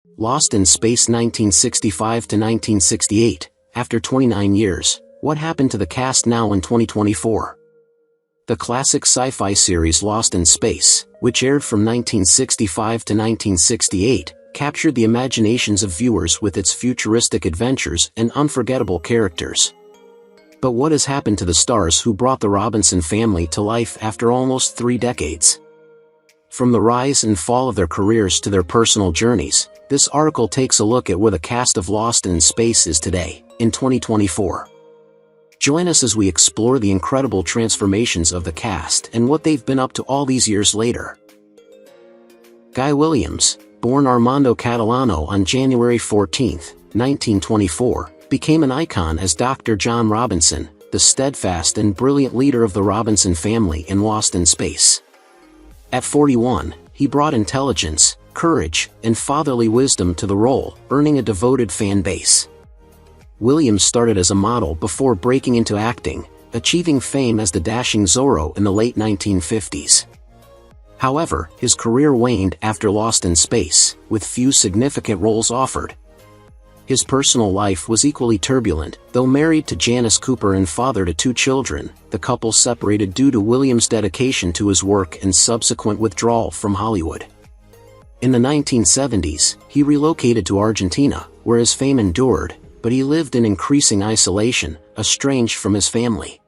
Lost in Space 1965 to 1968, after 29 years, what happened to the cast now in 2024? The classic sci-fi series Lost in Space, which aired from 1965 to 1968, captured the imaginations of viewers with its futuristic adventures and unforgettable characters. But what has happened to the stars who brought the Robinson family to life after almost 3 decades? From the rise and fall of their careers to their personal journeys, this article takes a look at where the cast of Lost in Space is today, in 2024. Join us as we explore the incredible transformations of the cast and what they've been up to all these years later. Guy Williams, born Armando Catalano on January 14, 1924, became an icon as Dr. John Robinson, the steadfast and brilliant leader of the Robinson family in Lost in Space. At 41, he brought intelligence, courage, and fatherly wisdom to the role, earning a devoted fan base. Williams started as a model before breaking into acting, achieving fame as the dashing Zorro in the late 1950s. However, his career waned after Lost in Space, with few significant roles offered. His personal life was equally turbulent. Though married to Janice Cooper and father to 2 children, the couple separated due to Williams' dedication to his work and subsequent withdrawal from Hollywood. In the 1970s, he relocated to Argentina, where his fame endured, but he lived in increasing isolation, estranged from his family.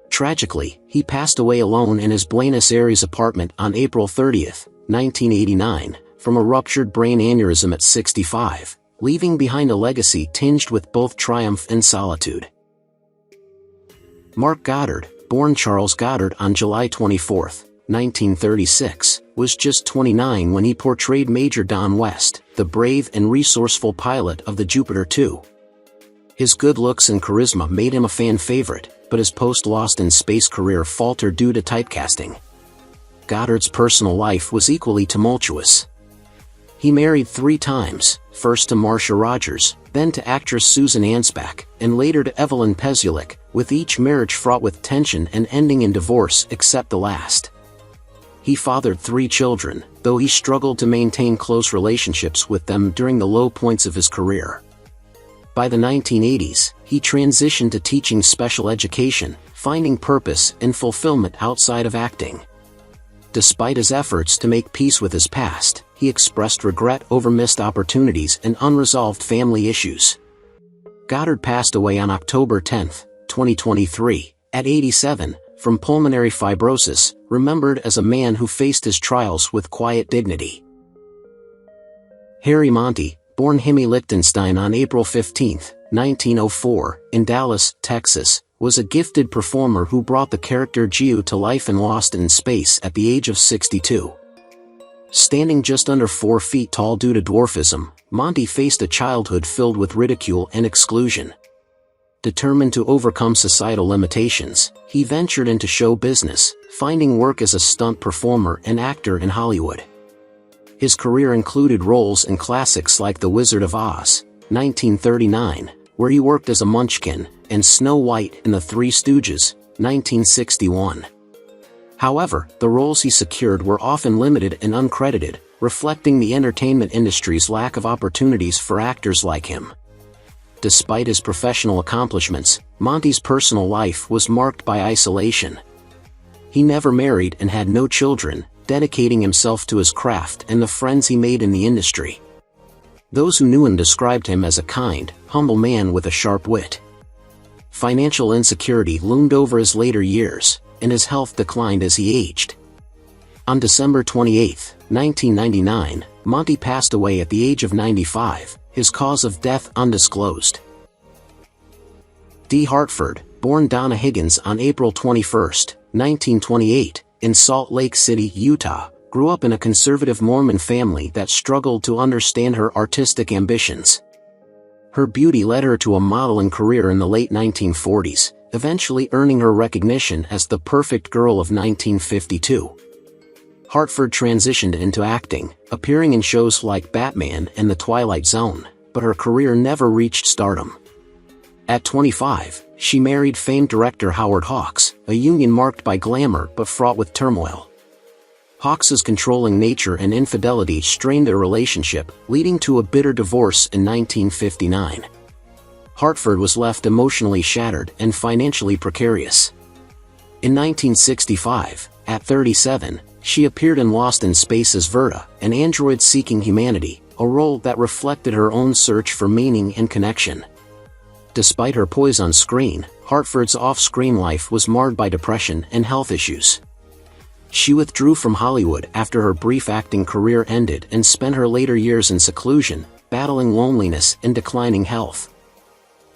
Tragically, he passed away alone in his Buenos Aires apartment on April 30, 1989, from a ruptured brain aneurysm at 65. Leaving behind a legacy tinged with both triumph and solitude. Mark Goddard, born Charles Goddard on July 24, 1936, was just 29 when he portrayed Major Don West, the brave and resourceful pilot of the Jupiter 2. His good looks and charisma made him a fan favorite, but his post-Lost in Space career faltered due to typecasting. Goddard's personal life was equally tumultuous. He married 3 times, first to Marcia Rogers, then to actress Susan Ansbach, and later to Evelyn Pezulik, with each marriage fraught with tension and ending in divorce except the last. He fathered 3 children, though he struggled to maintain close relationships with them during the low points of his career. By the 1980s, he transitioned to teaching special education, finding purpose and fulfillment outside of acting. Despite his efforts to make peace with his past, he expressed regret over missed opportunities and unresolved family issues. Goddard passed away on October 10, 2023, at 87, from pulmonary fibrosis, remembered as a man who faced his trials with quiet dignity. Har Monty, born Hemi Lichtenstein on April 15, 1904, in Dallas, Texas, was a gifted performer who brought the character Geo to life in Lost in Space at the age of 62. Standing just under 4 feet tall due to dwarfism, Monty faced a childhood filled with ridicule and exclusion. Determined to overcome societal limitations, he ventured into show business, finding work as a stunt performer and actor in Hollywood. His career included roles in classics like The Wizard of Oz, 1939, where he worked as a munchkin, and Snow White in The Three Stooges, 1961. However, the roles he secured were often limited and uncredited, reflecting the entertainment industry's lack of opportunities for actors like him. Despite his professional accomplishments, Monty's personal life was marked by isolation. He never married and had no children, dedicating himself to his craft and the friends he made in the industry. Those who knew him described him as a kind, humble man with a sharp wit. Financial insecurity loomed over his later years, and his health declined as he aged. On December 28, 1999, Monty passed away at the age of 95, his cause of death undisclosed. Dee Hartford, born Donna Higgins on April 21, 1928, in Salt Lake City, Utah, grew up in a conservative Mormon family that struggled to understand her artistic ambitions. Her beauty led her to a modeling career in the late 1940s, eventually earning her recognition as the perfect girl of 1952. Hartford transitioned into acting, appearing in shows like Batman and The Twilight Zone, but her career never reached stardom. At 25, she married famed director Howard Hawks, a union marked by glamour but fraught with turmoil. Hawkes's controlling nature and infidelity strained their relationship, leading to a bitter divorce in 1959. Hartford was left emotionally shattered and financially precarious. In 1965, at 37, she appeared in Lost in Space as Verta, an android seeking humanity, a role that reflected her own search for meaning and connection. Despite her poise on screen, Hartford's off-screen life was marred by depression and health issues. She withdrew from Hollywood after her brief acting career ended and spent her later years in seclusion, battling loneliness and declining health.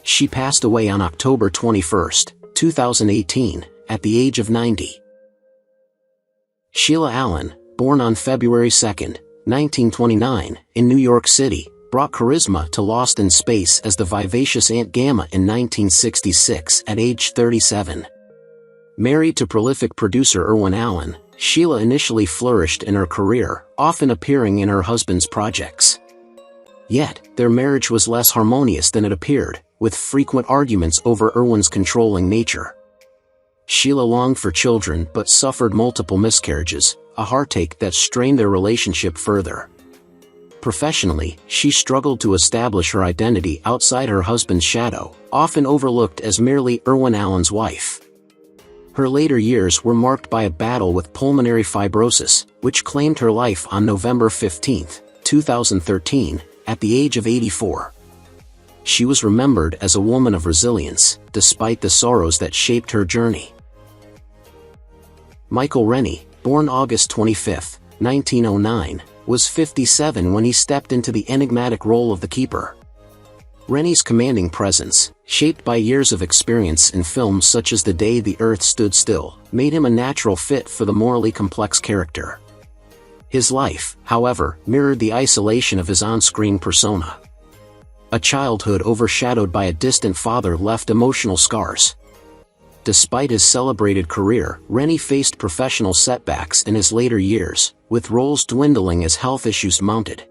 She passed away on October 21, 2018, at the age of 90. Sheila Allen, born on February 2, 1929, in New York City, brought charisma to Lost in Space as the vivacious Aunt Gamma in 1966 at age 37. Married to prolific producer Irwin Allen, Sheila initially flourished in her career, often appearing in her husband's projects. Yet, their marriage was less harmonious than it appeared, with frequent arguments over Irwin's controlling nature. Sheila longed for children but suffered multiple miscarriages, a heartache that strained their relationship further. Professionally, she struggled to establish her identity outside her husband's shadow, often overlooked as merely Irwin Allen's wife. Her later years were marked by a battle with pulmonary fibrosis, which claimed her life on November 15, 2013, at the age of 84. She was remembered as a woman of resilience, despite the sorrows that shaped her journey. Michael Rennie, born August 25, 1909, was 57 when he stepped into the enigmatic role of the Keeper. Rennie's commanding presence, shaped by years of experience in films such as The Day the Earth Stood Still, made him a natural fit for the morally complex character. His life, however, mirrored the isolation of his on-screen persona. A childhood overshadowed by a distant father left emotional scars. Despite his celebrated career, Rennie faced professional setbacks in his later years, with roles dwindling as health issues mounted.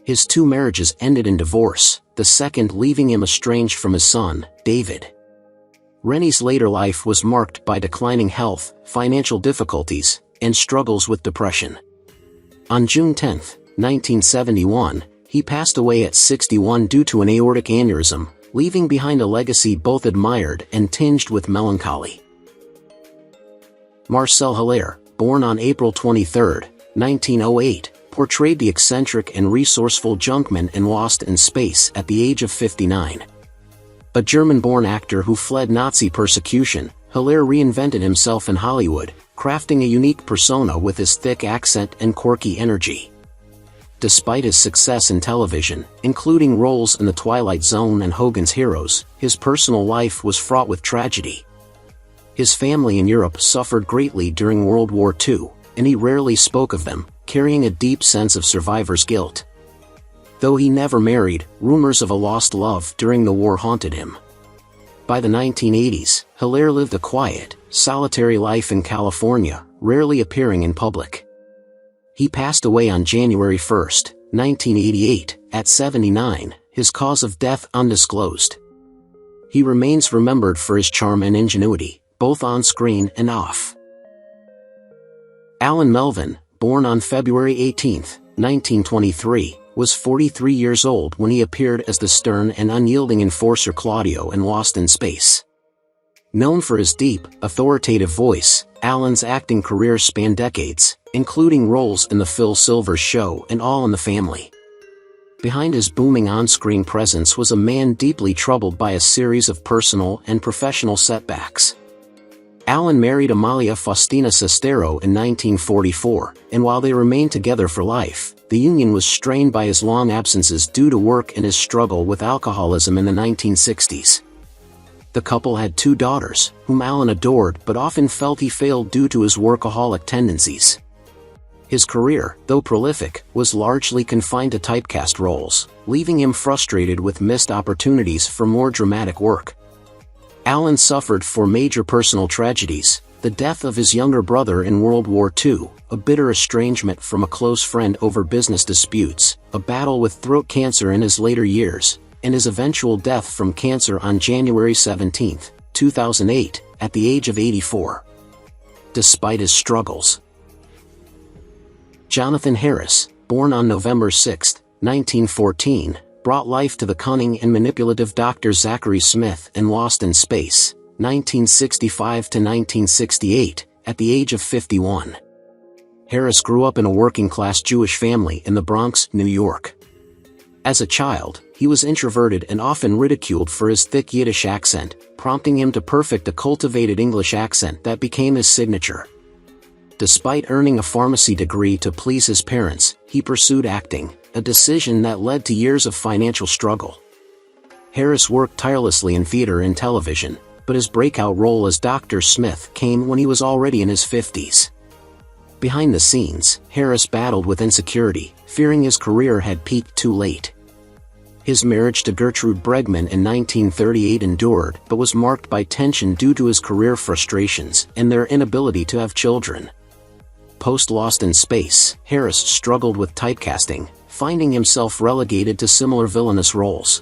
His 2 marriages ended in divorce, the second leaving him estranged from his son, David. Rennie's later life was marked by declining health, financial difficulties, and struggles with depression. On June 10, 1971, he passed away at 61 due to an aortic aneurysm, leaving behind a legacy both admired and tinged with melancholy. Marcel Hair, born on April 23, 1908, portrayed the eccentric and resourceful junkman in Lost in Space at the age of 59. A German-born actor who fled Nazi persecution, Hair reinvented himself in Hollywood, crafting a unique persona with his thick accent and quirky energy. Despite his success in television, including roles in The Twilight Zone and Hogan's Heroes, his personal life was fraught with tragedy. His family in Europe suffered greatly during World War II, and he rarely spoke of them, carrying a deep sense of survivor's guilt. Though he never married, rumors of a lost love during the war haunted him. By the 1980s, Hair lived a quiet, solitary life in California, rarely appearing in public. He passed away on January 1, 1988, at 79, his cause of death undisclosed. He remains remembered for his charm and ingenuity, both on screen and off. Alan Melvin, born on February 18, 1923, was 43 years old when he appeared as the stern and unyielding enforcer Claudio in Lost in Space. Known for his deep, authoritative voice, Alan's acting career spanned decades, including roles in The Phil Silvers Show and All in the Family. Behind his booming on-screen presence was a man deeply troubled by a series of personal and professional setbacks. Alan married Amalia Faustina Sestero in 1944, and while they remained together for life, the union was strained by his long absences due to work and his struggle with alcoholism in the 1960s. The couple had 2 daughters, whom Alan adored but often felt he failed due to his workaholic tendencies. His career, though prolific, was largely confined to typecast roles, leaving him frustrated with missed opportunities for more dramatic work. Alan suffered 4 major personal tragedies: the death of his younger brother in World War II, a bitter estrangement from a close friend over business disputes, a battle with throat cancer in his later years, and his eventual death from cancer on January 17, 2008, at the age of 84. Despite his struggles, Jonathan Harris, born on November 6, 1914, brought life to the cunning and manipulative Dr. Zachary Smith in Lost in Space, 1965 to 1968, at the age of 51. Harris grew up in a working-class Jewish family in the Bronx, New York. As a child, he was introverted and often ridiculed for his thick Yiddish accent, prompting him to perfect a cultivated English accent that became his signature. Despite earning a pharmacy degree to please his parents, he pursued acting, a decision that led to years of financial struggle. Harris worked tirelessly in theater and television, but his breakout role as Dr. Smith came when he was already in his 50s. Behind the scenes, Harris battled with insecurity, fearing his career had peaked too late. His marriage to Gertrude Bregman in 1938 endured but was marked by tension due to his career frustrations and their inability to have children. Post-Lost in Space, Harris struggled with typecasting, finding himself relegated to similar villainous roles.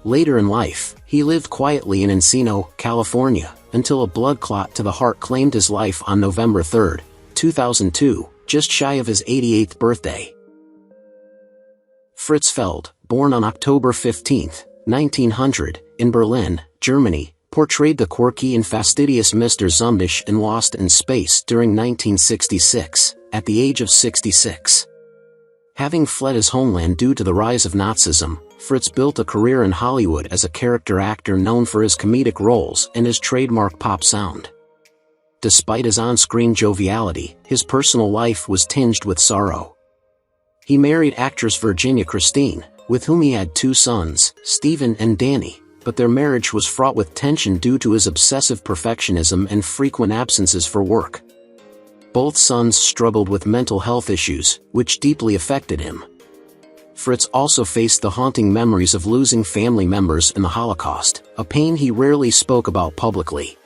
Later in life, he lived quietly in Encino, California, until a blood clot to the heart claimed his life on November 3, 2002, just shy of his 88th birthday. Fritz Feld, born on October 15, 1900, in Berlin, Germany, portrayed the quirky and fastidious Mr. Zumdish in Lost in Space during 1966, at the age of 66. Having fled his homeland due to the rise of Nazism, Fritz built a career in Hollywood as a character actor known for his comedic roles and his trademark pop sound. Despite his on-screen joviality, his personal life was tinged with sorrow. He married actress Virginia Christine, with whom he had 2 sons, Stephen and Danny, but their marriage was fraught with tension due to his obsessive perfectionism and frequent absences for work. Both sons struggled with mental health issues, which deeply affected him. Fritz also faced the haunting memories of losing family members in the Holocaust, a pain he rarely spoke about publicly.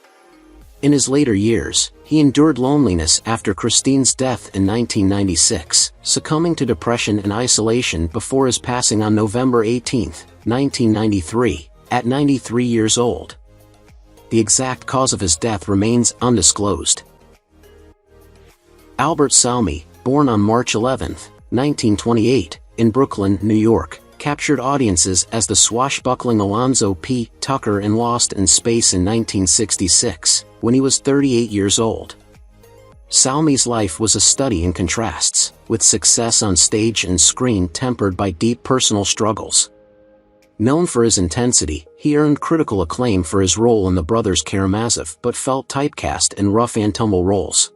In his later years, he endured loneliness after Christine's death in 1996, succumbing to depression and isolation before his passing on November 18, 1993, at 93 years old. The exact cause of his death remains undisclosed. Albert Salmi, born on March 11, 1928, in Brooklyn, New York, captured audiences as the swashbuckling Alonzo P. Tucker in Lost in Space in 1966, when he was 38 years old. Salmi's life was a study in contrasts, with success on stage and screen tempered by deep personal struggles. Known for his intensity, he earned critical acclaim for his role in The Brothers Karamazov but felt typecast in rough-and-tumble roles.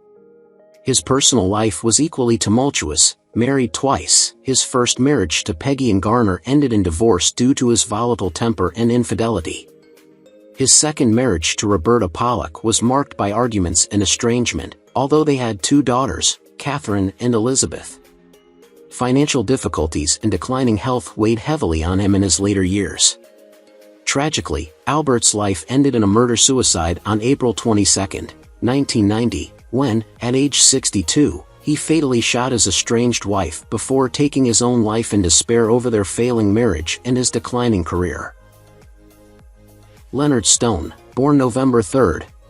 His personal life was equally tumultuous. Married twice, his first marriage to Peggy and Garner ended in divorce due to his volatile temper and infidelity. His second marriage to Roberta Pollack was marked by arguments and estrangement, although they had 2 daughters, Catherine and Elizabeth. Financial difficulties and declining health weighed heavily on him in his later years. Tragically, Albert's life ended in a murder-suicide on April 22, 1990, when, at age 62, he fatally shot his estranged wife before taking his own life in despair over their failing marriage and his declining career. Leonard Stone, born November 3,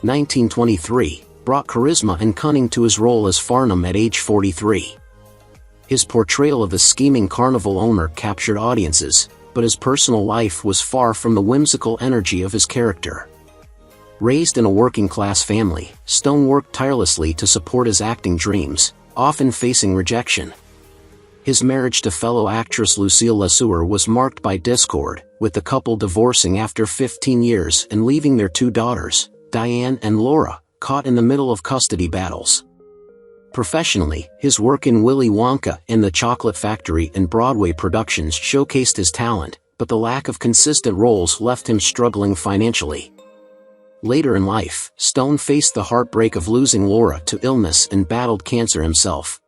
1923, brought charisma and cunning to his role as Farnham at age 43. His portrayal of the scheming carnival owner captured audiences, but his personal life was far from the whimsical energy of his character. Raised in a working-class family, Stone worked tirelessly to support his acting dreams, often facing rejection. His marriage to fellow actress Lucille Lesueur was marked by discord, with the couple divorcing after 15 years and leaving their 2 daughters, Diane and Laura, caught in the middle of custody battles. Professionally, his work in Willy Wonka and the Chocolate Factory and Broadway productions showcased his talent, but the lack of consistent roles left him struggling financially. Later in life, Stone faced the heartbreak of losing Laura to illness and battled cancer himself.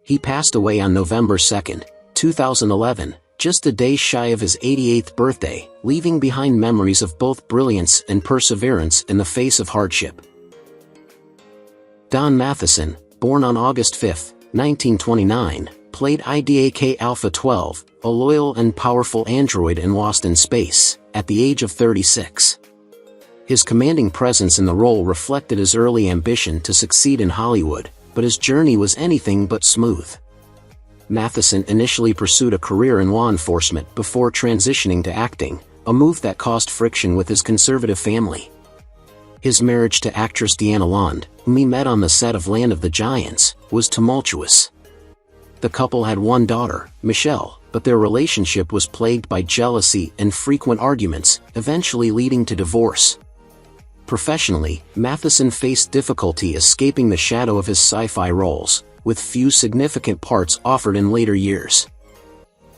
He passed away on November 2, 2011, just a day shy of his 88th birthday, leaving behind memories of both brilliance and perseverance in the face of hardship. Don Matheson, born on August 5, 1929, played IDAK Alpha 12, a loyal and powerful android in Lost in Space, at the age of 36. His commanding presence in the role reflected his early ambition to succeed in Hollywood, but his journey was anything but smooth. Matheson initially pursued a career in law enforcement before transitioning to acting, a move that caused friction with his conservative family. His marriage to actress Deanna Lund, whom he met on the set of Land of the Giants, was tumultuous. The couple had one daughter, Michelle, but their relationship was plagued by jealousy and frequent arguments, eventually leading to divorce. Professionally, Matheson faced difficulty escaping the shadow of his sci-fi roles, with few significant parts offered in later years.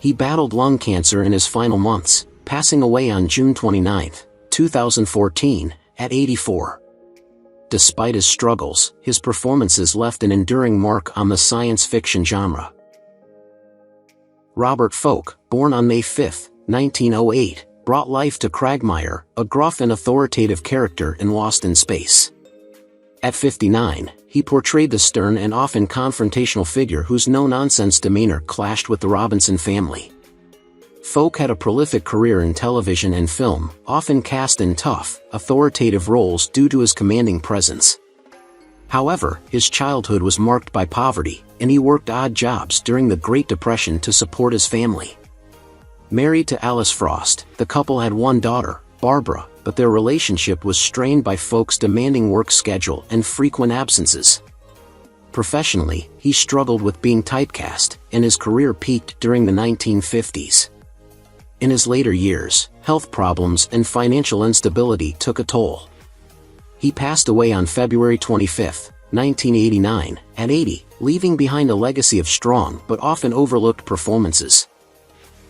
He battled lung cancer in his final months, passing away on June 29, 2014, at 84. Despite his struggles, his performances left an enduring mark on the science fiction genre. Robert Folk, born on May 5, 1908, brought life to Cragmire, a gruff and authoritative character in Lost in Space. At 59, he portrayed the stern and often confrontational figure whose no-nonsense demeanor clashed with the Robinson family. Folk had a prolific career in television and film, often cast in tough, authoritative roles due to his commanding presence. However, his childhood was marked by poverty, and he worked odd jobs during the Great Depression to support his family. Married to Alice Frost, the couple had one daughter, Barbara, but their relationship was strained by Folk's demanding work schedule and frequent absences. Professionally, he struggled with being typecast, and his career peaked during the 1950s. In his later years, health problems and financial instability took a toll. He passed away on February 25, 1989, at 80, leaving behind a legacy of strong but often overlooked performances.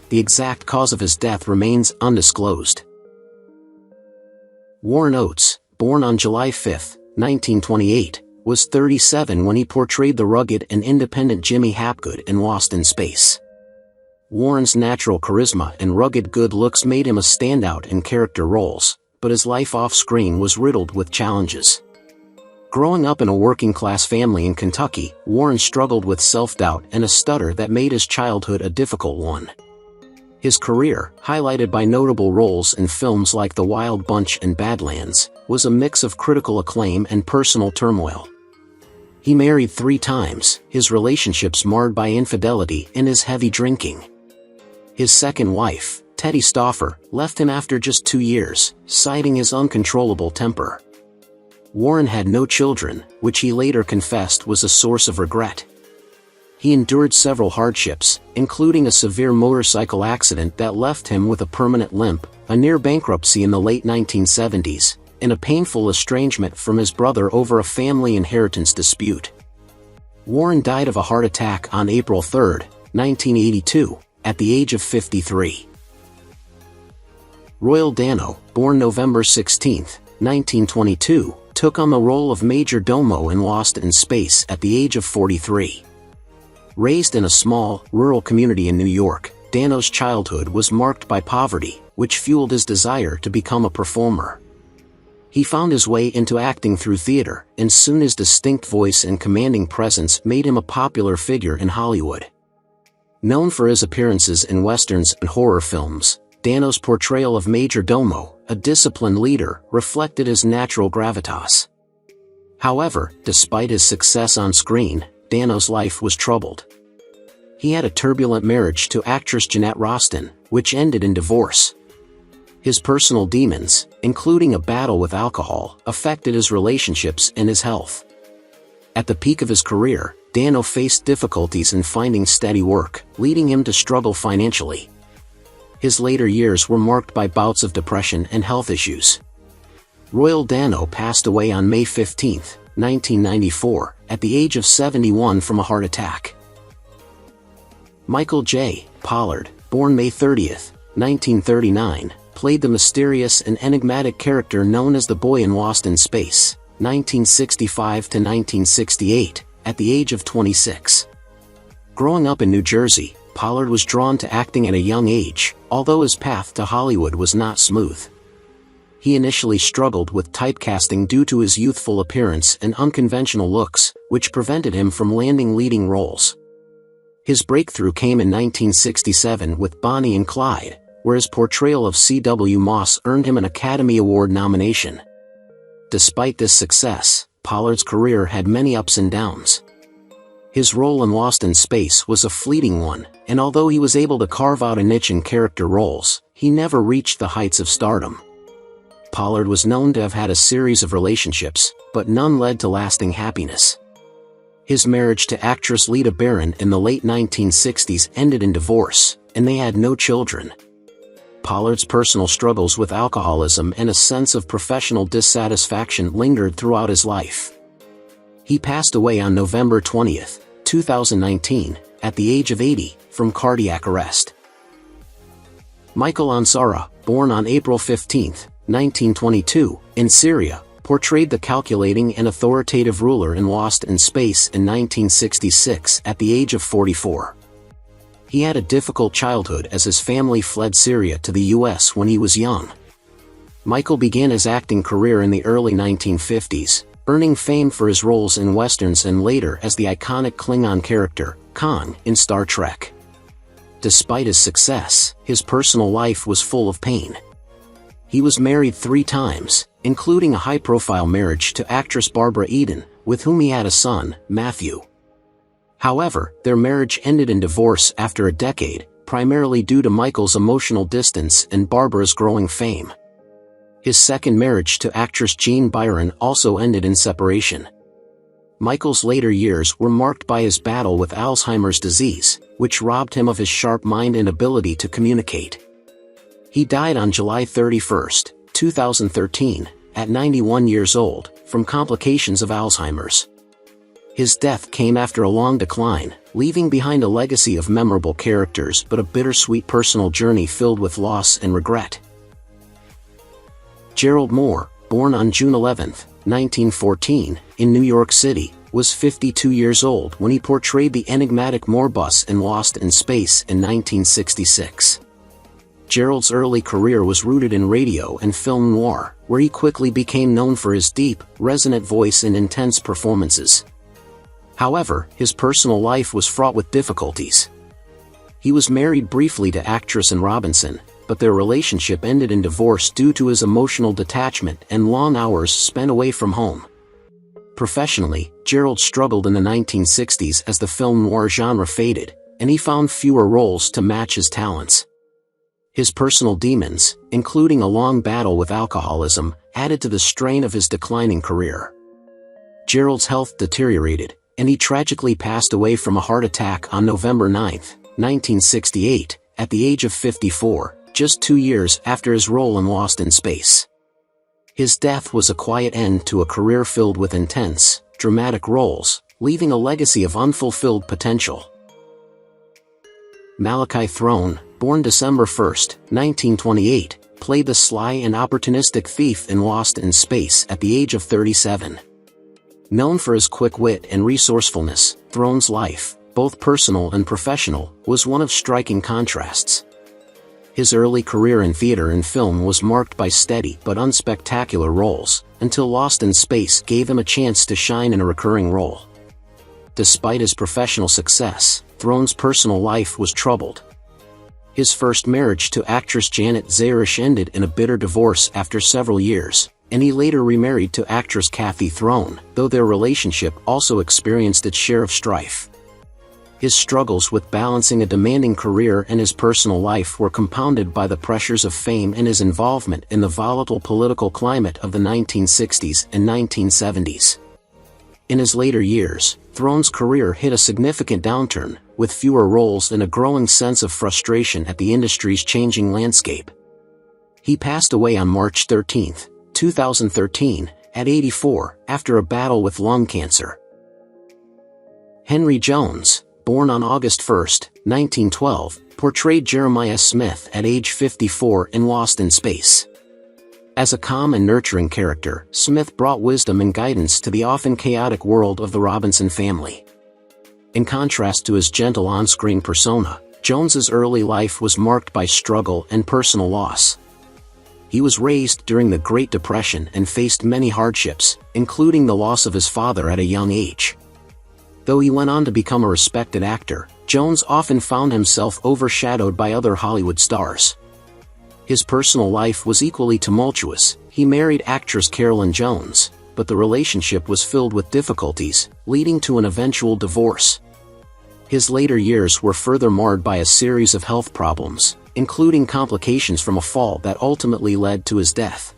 The exact cause of his death remains undisclosed. Warren Oates, born on July 5, 1928, was 37 when he portrayed the rugged and independent Jimmy Hapgood in Lost in Space. Warren's natural charisma and rugged good looks made him a standout in character roles, but his life off-screen was riddled with challenges. Growing up in a working-class family in Kentucky, Warren struggled with self-doubt and a stutter that made his childhood a difficult one. His career, highlighted by notable roles in films like The Wild Bunch and Badlands, was a mix of critical acclaim and personal turmoil. He married 3 times, his relationships marred by infidelity and his heavy drinking. His second wife, Teddy Stauffer, left him after just 2 years, citing his uncontrollable temper. Warren had no children, which he later confessed was a source of regret. He endured several hardships, including a severe motorcycle accident that left him with a permanent limp, a near bankruptcy in the late 1970s, and a painful estrangement from his brother over a family inheritance dispute. Warren died of a heart attack on April 3, 1982, at the age of 53. Royal Dano, born November 16, 1922, took on the role of Major Domo in Lost in Space at the age of 43. Raised in a small, rural community in New York, Dano's childhood was marked by poverty, which fueled his desire to become a performer. He found his way into acting through theater, and soon his distinct voice and commanding presence made him a popular figure in Hollywood. Known for his appearances in westerns and horror films, Dano's portrayal of Major Domo, a disciplined leader, reflected his natural gravitas. However, despite his success on screen, Dano's life was troubled. He had a turbulent marriage to actress Jeanette Roston, which ended in divorce. His personal demons, including a battle with alcohol, affected his relationships and his health. At the peak of his career, Dano faced difficulties in finding steady work, leading him to struggle financially. His later years were marked by bouts of depression and health issues. Royal Dano passed away on May 15, 1994, at the age of 71 from a heart attack. Michael J. Pollard, born May 30, 1939, played the mysterious and enigmatic character known as the Boy in Lost in Space, 1965 to 1968, at the age of 26. Growing up in New Jersey, Pollard was drawn to acting at a young age, although his path to Hollywood was not smooth. He initially struggled with typecasting due to his youthful appearance and unconventional looks, which prevented him from landing leading roles. His breakthrough came in 1967 with Bonnie and Clyde, where his portrayal of C.W. Moss earned him an Academy Award nomination. Despite this success, Pollard's career had many ups and downs. His role in Lost in Space was a fleeting one, and although he was able to carve out a niche in character roles, he never reached the heights of stardom. Pollard was known to have had a series of relationships, but none led to lasting happiness. His marriage to actress Leda Barron in the late 1960s ended in divorce, and they had no children. Pollard's personal struggles with alcoholism and a sense of professional dissatisfaction lingered throughout his life. He passed away on November 20, 2019, at the age of 80, from cardiac arrest. Michael Ansara, born on April 15, 1922, in Syria, portrayed the calculating and authoritative ruler in Lost in Space in 1966 at the age of 44. He had a difficult childhood as his family fled Syria to the U.S. when he was young. Michael began his acting career in the early 1950s, earning fame for his roles in westerns and later as the iconic Klingon character, Khan, in Star Trek. Despite his success, his personal life was full of pain. He was married 3 times, including a high-profile marriage to actress Barbara Eden, with whom he had a son, Matthew. However, their marriage ended in divorce after a decade, primarily due to Michael's emotional distance and Barbara's growing fame. His second marriage to actress Jean Byron also ended in separation. Michael's later years were marked by his battle with Alzheimer's disease, which robbed him of his sharp mind and ability to communicate. He died on July 31, 2013, at 91 years old, from complications of Alzheimer's. His death came after a long decline, leaving behind a legacy of memorable characters but a bittersweet personal journey filled with loss and regret. Gerald Moore, born on June 11, 1914, in New York City, was 52 years old when he portrayed the enigmatic Moorebus in Lost in Space in 1966. Gerald's early career was rooted in radio and film noir, where he quickly became known for his deep, resonant voice and intense performances. However, his personal life was fraught with difficulties. He was married briefly to actress Ann Robinson, but their relationship ended in divorce due to his emotional detachment and long hours spent away from home. Professionally, Gerald struggled in the 1960s as the film noir genre faded, and he found fewer roles to match his talents. His personal demons, including a long battle with alcoholism, added to the strain of his declining career. Gerald's health deteriorated, and he tragically passed away from a heart attack on November 9, 1968, at the age of 54, just 2 years after his role in Lost in Space. His death was a quiet end to a career filled with intense, dramatic roles, leaving a legacy of unfulfilled potential. Malachi Throne, born December 1, 1928, played the sly and opportunistic thief in Lost in Space at the age of 37. Known for his quick wit and resourcefulness, Throne's life, both personal and professional, was one of striking contrasts. His early career in theater and film was marked by steady but unspectacular roles, until Lost in Space gave him a chance to shine in a recurring role. Despite his professional success, Throne's personal life was troubled. His first marriage to actress Janet Zarish ended in a bitter divorce after several years, and he later remarried to actress Kathy Throne, though their relationship also experienced its share of strife. His struggles with balancing a demanding career and his personal life were compounded by the pressures of fame and his involvement in the volatile political climate of the 1960s and 1970s. In his later years, Throne's career hit a significant downturn, with fewer roles and a growing sense of frustration at the industry's changing landscape. He passed away on March 13, 2013, at 84, after a battle with lung cancer. Henry Jones, born on August 1, 1912, portrayed Jeremiah Smith at age 54 in Lost in Space. As a calm and nurturing character, Smith brought wisdom and guidance to the often chaotic world of the Robinson family. In contrast to his gentle on-screen persona, Jones's early life was marked by struggle and personal loss. He was raised during the Great Depression and faced many hardships, including the loss of his father at a young age. Though he went on to become a respected actor, Jones often found himself overshadowed by other Hollywood stars. His personal life was equally tumultuous. He married actress Carolyn Jones, but the relationship was filled with difficulties, leading to an eventual divorce. His later years were further marred by a series of health problems, including complications from a fall that ultimately led to his death.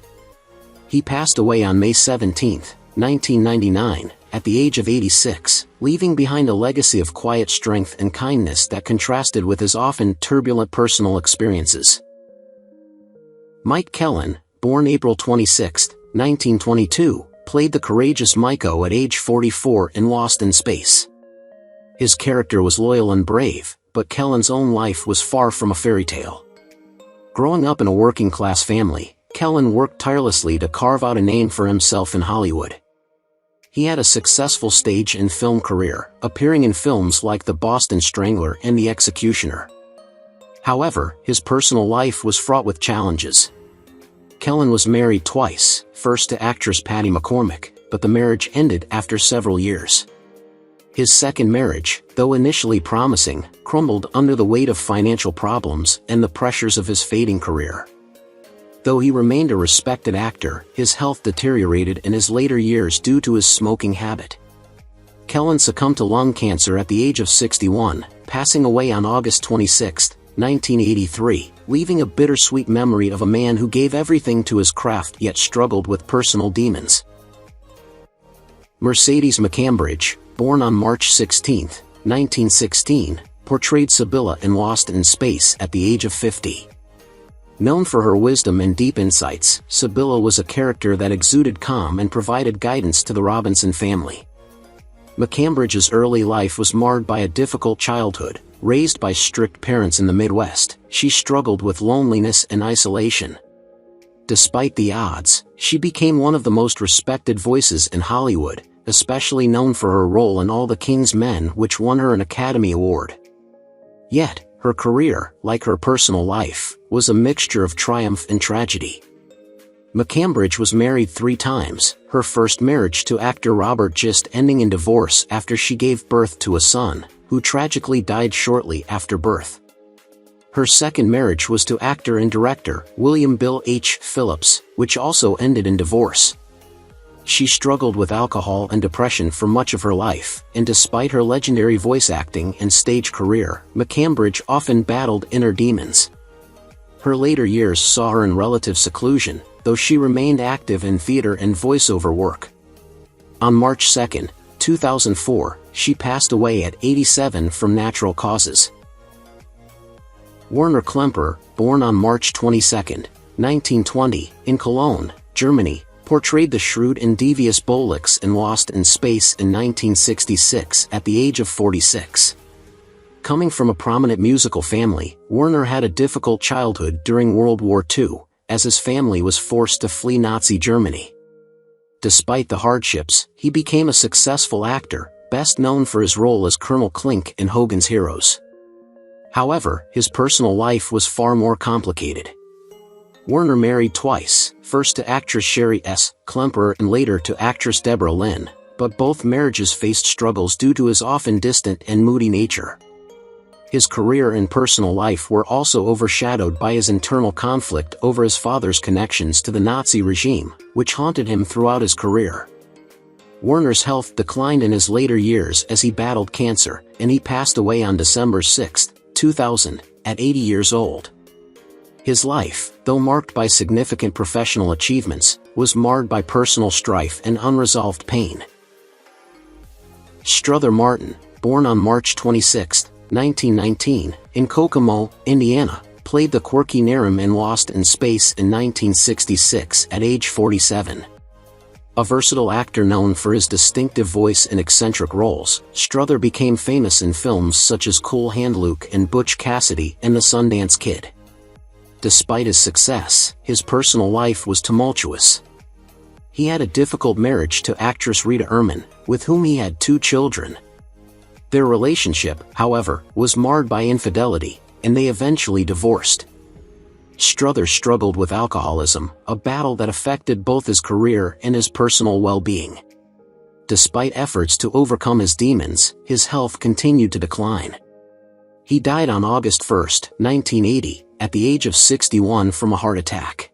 He passed away on May 17, 1999, at the age of 86, leaving behind a legacy of quiet strength and kindness that contrasted with his often turbulent personal experiences. Mike Kellen, born April 26, 1922, played the courageous Miko at age 44 in Lost in Space. His character was loyal and brave, but Kellen's own life was far from a fairy tale. Growing up in a working-class family, Kellen worked tirelessly to carve out a name for himself in Hollywood. He had a successful stage and film career, appearing in films like The Boston Strangler and The Executioner. However, his personal life was fraught with challenges. Kellen was married twice, first to actress Patty McCormick, but the marriage ended after several years. His second marriage, though initially promising, crumbled under the weight of financial problems and the pressures of his fading career. Though he remained a respected actor, his health deteriorated in his later years due to his smoking habit. Kellen succumbed to lung cancer at the age of 61, passing away on August 26, 1983, leaving a bittersweet memory of a man who gave everything to his craft yet struggled with personal demons. Mercedes McCambridge, born on March 16, 1916, portrayed Sibylla in Lost in Space at the age of 50. Known for her wisdom and deep insights, Sibylla was a character that exuded calm and provided guidance to the Robinson family. McCambridge's early life was marred by a difficult childhood. Raised by strict parents in the Midwest, she struggled with loneliness and isolation. Despite the odds, she became one of the most respected voices in Hollywood, especially known for her role in All the King's Men, which won her an Academy Award. Yet, her career, like her personal life, was a mixture of triumph and tragedy. McCambridge was married 3 times, her first marriage to actor Robert Gist ending in divorce after she gave birth to a son, who tragically died shortly after birth. Her second marriage was to actor and director William Bill H. Phillips, which also ended in divorce. She struggled with alcohol and depression for much of her life, and despite her legendary voice acting and stage career, McCambridge often battled inner demons. Her later years saw her in relative seclusion, though she remained active in theater and voiceover work. On March 2, 2004, she passed away at 87 from natural causes. Werner Klemperer, born on March 22, 1920, in Cologne, Germany, portrayed the shrewd and devious Bolix in Lost in Space in 1966 at the age of 46. Coming from a prominent musical family, Werner had a difficult childhood during World War II, as his family was forced to flee Nazi Germany. Despite the hardships, he became a successful actor, best known for his role as Colonel Klink in Hogan's Heroes. However, his personal life was far more complicated. Werner married twice, first to actress Sherry S. Klemperer and later to actress Deborah Lynn, but both marriages faced struggles due to his often distant and moody nature. His career and personal life were also overshadowed by his internal conflict over his father's connections to the Nazi regime, which haunted him throughout his career. Werner's health declined in his later years as he battled cancer, and he passed away on December 6, 2000, at 80 years old. His life, though marked by significant professional achievements, was marred by personal strife and unresolved pain. Stuart Martin, born on March 26, 1919, in Kokomo, Indiana, played the quirky Narum in Lost in Space in 1966 at age 47. A versatile actor known for his distinctive voice and eccentric roles, Struther became famous in films such as Cool Hand Luke and Butch Cassidy and the Sundance Kid. Despite his success, his personal life was tumultuous. He had a difficult marriage to actress Rita Erman, with whom he had 2 children. Their relationship, however, was marred by infidelity, and they eventually divorced. Struther struggled with alcoholism, a battle that affected both his career and his personal well-being. Despite efforts to overcome his demons, his health continued to decline. He died on August 1, 1980, at the age of 61 from a heart attack.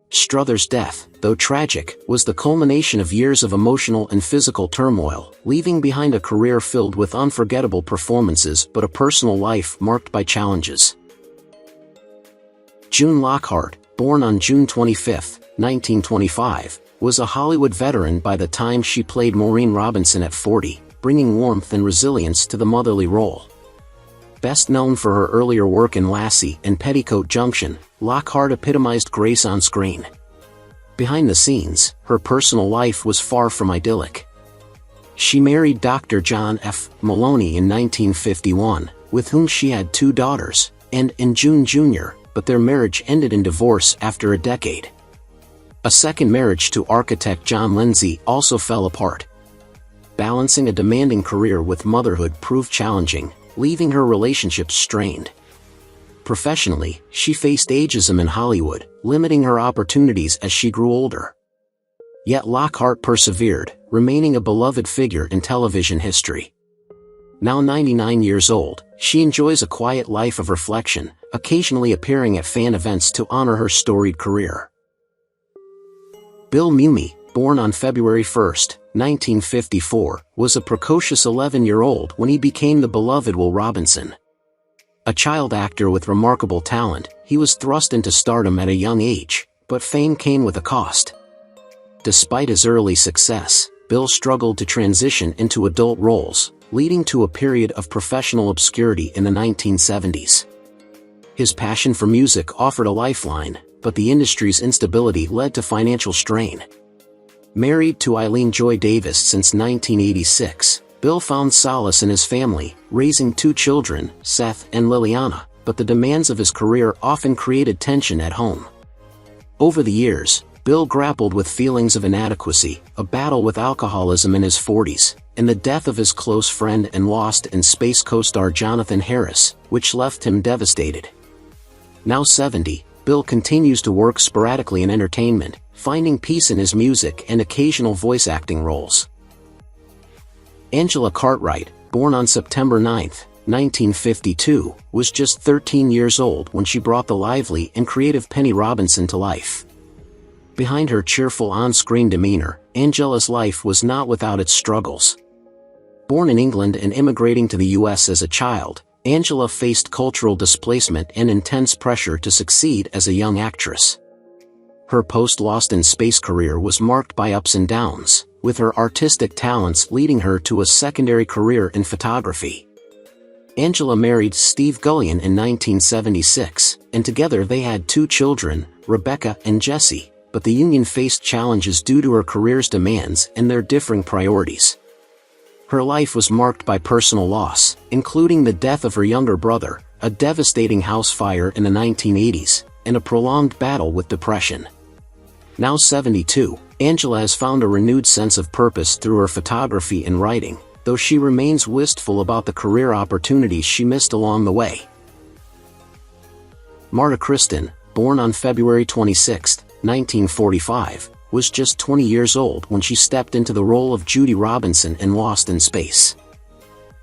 Struther's death, though tragic, was the culmination of years of emotional and physical turmoil, leaving behind a career filled with unforgettable performances but a personal life marked by challenges. June Lockhart, born on June 25, 1925, was a Hollywood veteran by the time she played Maureen Robinson at 40, bringing warmth and resilience to the motherly role. Best known for her earlier work in Lassie and Petticoat Junction, Lockhart epitomized grace on screen. Behind the scenes, her personal life was far from idyllic. She married Dr. John F. Maloney in 1951, with whom she had 2 daughters, and June Jr., but their marriage ended in divorce after a decade. A second marriage to architect John Lindsay also fell apart. Balancing a demanding career with motherhood proved challenging, leaving her relationships strained. Professionally, she faced ageism in Hollywood, limiting her opportunities as she grew older. Yet Lockhart persevered, remaining a beloved figure in television history. Now 99 years old, she enjoys a quiet life of reflection, occasionally appearing at fan events to honor her storied career. Bill Mumy, born on February 1, 1954, was a precocious 11-year-old when he became the beloved Will Robinson. A child actor with remarkable talent, he was thrust into stardom at a young age, but fame came with a cost. Despite his early success, Bill struggled to transition into adult roles, leading to a period of professional obscurity in the 1970s. His passion for music offered a lifeline, but the industry's instability led to financial strain. Married to Eileen Joy Davis since 1986, Bill found solace in his family, raising 2 children, Seth and Liliana, but the demands of his career often created tension at home. Over the years, Bill grappled with feelings of inadequacy, a battle with alcoholism in his 40s, and the death of his close friend and Lost in Space co-star Jonathan Harris, which left him devastated. Now 70, Bill continues to work sporadically in entertainment, finding peace in his music and occasional voice acting roles. Angela Cartwright, born on September 9, 1952, was just 13 years old when she brought the lively and creative Penny Robinson to life. Behind her cheerful on-screen demeanor, Angela's life was not without its struggles. Born in England and immigrating to the U.S. as a child, Angela faced cultural displacement and intense pressure to succeed as a young actress. Her post-Lost in Space career was marked by ups and downs, with her artistic talents leading her to a secondary career in photography. Angela married Steve Gullion in 1976, and together they had 2 children, Rebecca and Jessie, but the union faced challenges due to her career's demands and their differing priorities. Her life was marked by personal loss, including the death of her younger brother, a devastating house fire in the 1980s, and a prolonged battle with depression. Now 72, Angela has found a renewed sense of purpose through her photography and writing, though she remains wistful about the career opportunities she missed along the way. Marta Kristen, born on February 26, 1945, was just 20 years old when she stepped into the role of Judy Robinson in Lost in Space.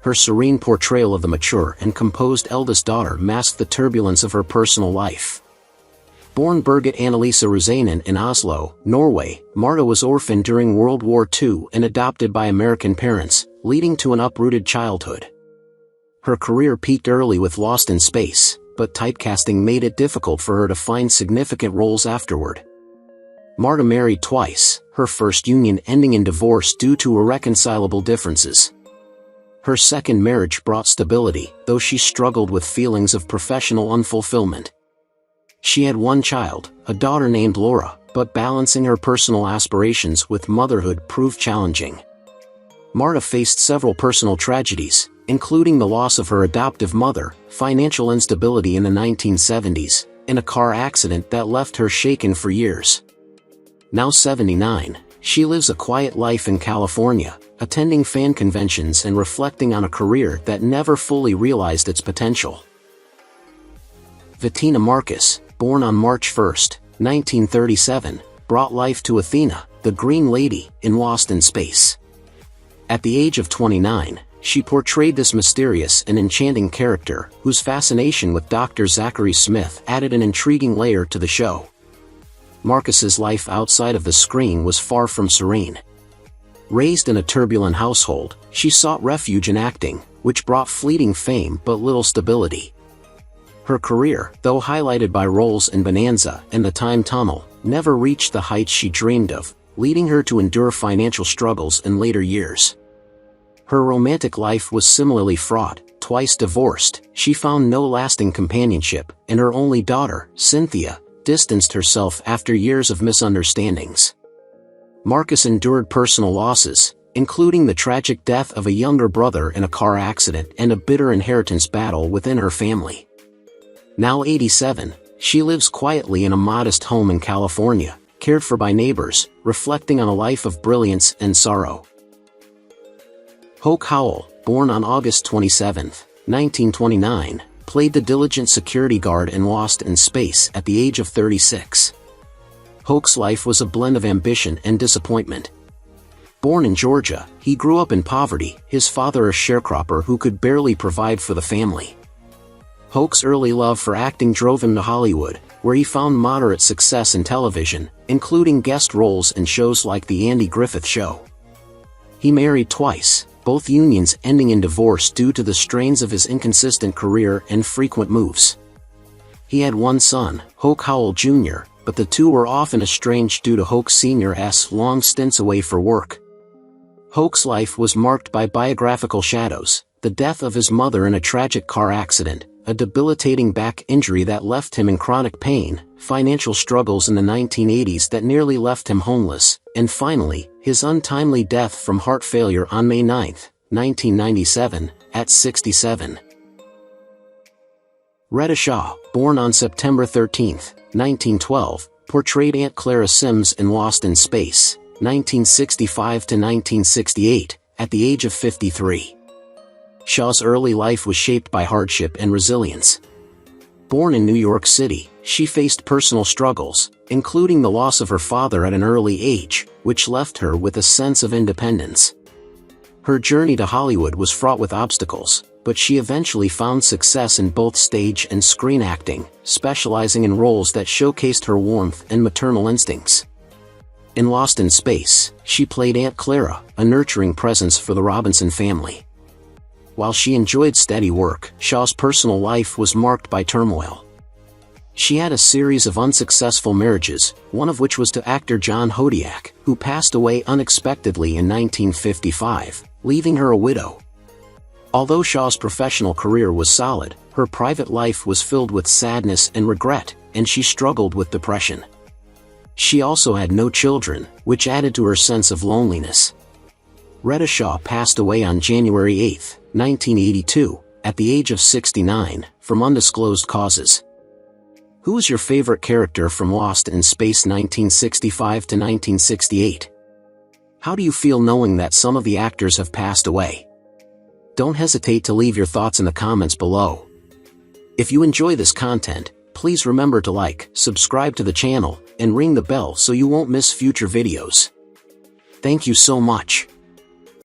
Her serene portrayal of the mature and composed eldest daughter masked the turbulence of her personal life. Born Birgit Annelise Rosanen in Oslo, Norway, Marta was orphaned during World War II and adopted by American parents, leading to an uprooted childhood. Her career peaked early with Lost in Space, but typecasting made it difficult for her to find significant roles afterward. Marta married twice, her first union ending in divorce due to irreconcilable differences. Her second marriage brought stability, though she struggled with feelings of professional unfulfillment. She had 1 child, a daughter named Laura, but balancing her personal aspirations with motherhood proved challenging. Marta faced several personal tragedies, including the loss of her adoptive mother, financial instability in the 1970s, and a car accident that left her shaken for years. Now 79, she lives a quiet life in California, attending fan conventions and reflecting on a career that never fully realized its potential. Bettina Marcus, born on March 1, 1937, brought life to Athena, the Green Lady, in Lost in Space. At the age of 29, she portrayed this mysterious and enchanting character, whose fascination with Dr. Zachary Smith added an intriguing layer to the show. Marcus's life outside of the screen was far from serene. Raised in a turbulent household, she sought refuge in acting, which brought fleeting fame but little stability. Her career, though highlighted by roles in Bonanza and The Time Tunnel, never reached the heights she dreamed of, leading her to endure financial struggles in later years. Her romantic life was similarly fraught. Twice divorced, she found no lasting companionship, and her only daughter, Cynthia, distanced herself after years of misunderstandings. Marcus endured personal losses, including the tragic death of a younger brother in a car accident and a bitter inheritance battle within her family. Now 87, she lives quietly in a modest home in California, cared for by neighbors, reflecting on a life of brilliance and sorrow. Hoke Howell, born on August 27, 1929, played the diligent security guard in Lost in Space at the age of 36. Hoke's life was a blend of ambition and disappointment. Born in Georgia, he grew up in poverty, his father a sharecropper who could barely provide for the family. Hoke's early love for acting drove him to Hollywood, where he found moderate success in television, including guest roles in shows like The Andy Griffith Show. He married twice, both unions ending in divorce due to the strains of his inconsistent career and frequent moves. He had one son, Hoke Howell Jr., but the two were often estranged due to Hoke Sr.'s long stints away for work. Hoke's life was marked by biographical shadows: the death of his mother in a tragic car accident, a debilitating back injury that left him in chronic pain, financial struggles in the 1980s that nearly left him homeless, and finally, his untimely death from heart failure on May 9, 1997, at 67. Reda Shaw, born on September 13, 1912, portrayed Aunt Clara Sims in Lost in Space, 1965 to 1968, at the age of 53. Shaw's early life was shaped by hardship and resilience. Born in New York City, she faced personal struggles, including the loss of her father at an early age, which left her with a sense of independence. Her journey to Hollywood was fraught with obstacles, but she eventually found success in both stage and screen acting, specializing in roles that showcased her warmth and maternal instincts. In Lost in Space, she played Aunt Clara, a nurturing presence for the Robinson family. While she enjoyed steady work, Shaw's personal life was marked by turmoil. She had a series of unsuccessful marriages, one of which was to actor John Hodiak, who passed away unexpectedly in 1955, leaving her a widow. Although Shaw's professional career was solid, her private life was filled with sadness and regret, and she struggled with depression. She also had no children, which added to her sense of loneliness. Reda Shaw passed away on January 8, 1982, at the age of 69, from undisclosed causes. Who is your favorite character from Lost in Space 1965 to 1968? How do you feel knowing that some of the actors have passed away? Don't hesitate to leave your thoughts in the comments below. If you enjoy this content, please remember to like, subscribe to the channel, and ring the bell so you won't miss future videos. Thank you so much.